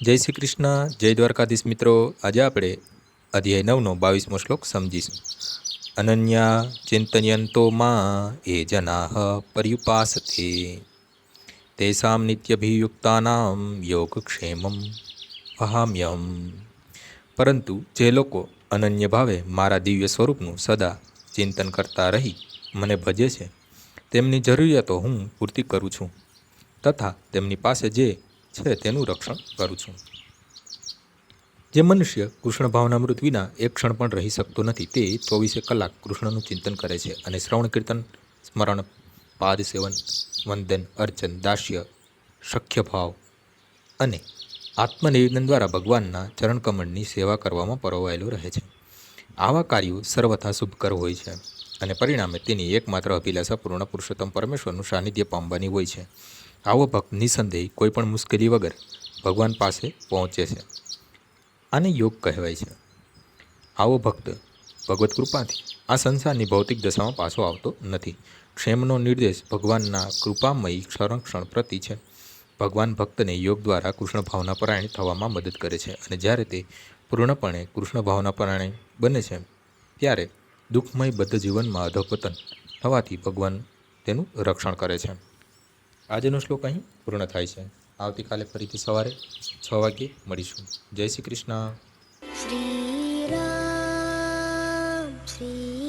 જય શ્રી કૃષ્ણ, જય દ્વારકાધીશ મિત્રો. આજે આપણે અધ્યાય 9નો 22મો શ્લોક સમજીશું. અનન્યા ચિંતયંતો માં એ જનાઃ પર્યુપાસતે તેષાં નિત્યભિયુક્તાનાં યોગક્ષેમં વહામ્યહમ. પરંતુ જે લોકો અનન્ય ભાવે મારા દિવ્ય સ્વરૂપનું સદા ચિંતન કરતા રહી મને ભજે છે તેમની જરૂરિયાતો હું પૂર્તિ કરું છું તથા તેમની પાસે જે છે તેનું રક્ષણ કરું છું. જે મનુષ્ય કૃષ્ણ ભાવનામૃત વિના એક ક્ષણ પણ રહી શકતો નથી તે 24 કલાક કૃષ્ણનું ચિંતન કરે છે અને શ્રવણ કીર્તન સ્મરણ પાદ સેવન વંદન અર્ચન દાસ્ય સખ્ય ભાવ અને આત્મનિવેદન દ્વારા ભગવાનના ચરણકમળની સેવા કરવામાં પરોવાયેલો રહે છે. આવા કાર્યો સર્વથા શુભકર હોય છે અને પરિણામે તેની એકમાત્ર અભિલાષા પૂર્ણ પુરુષોત્તમ પરમેશ્વરનું સાનિધ્ય પામવાની હોય છે. આવો ભક્ત નિસંદેહ કોઈ પણ મુશ્કેલી વગર ભગવાન પાસે પહોંચે છે. આને યોગ કહેવાય છે. આવો ભક્ત ભગવત કૃપાથી આ સંસારની ભૌતિક દશામાં પાછો આવતો નથી. ક્ષેમનો નિર્દેશ ભગવાનના કૃપામયી સંરક્ષણ પ્રતિ છે. ભગવાન ભક્તને યોગ દ્વારા કૃષ્ણ ભાવના પરાયણ થવામાં મદદ કરે છે અને જ્યારે તે પૂર્ણપણે કૃષ્ણ ભાવના પરાયણ બને છે ત્યારે દુઃખમય બદ્ધ જીવનમાં અધોપતન થવાથી ભગવાન તેનું રક્ષણ કરે છે. આજનો શ્લોક અહીં પૂર્ણ થાય છે. આવતીકાલે ફરીથી સવારે 6 વાગ્યે મળીશું. જય શ્રી કૃષ્ણ. શ્રી રામ શ્રી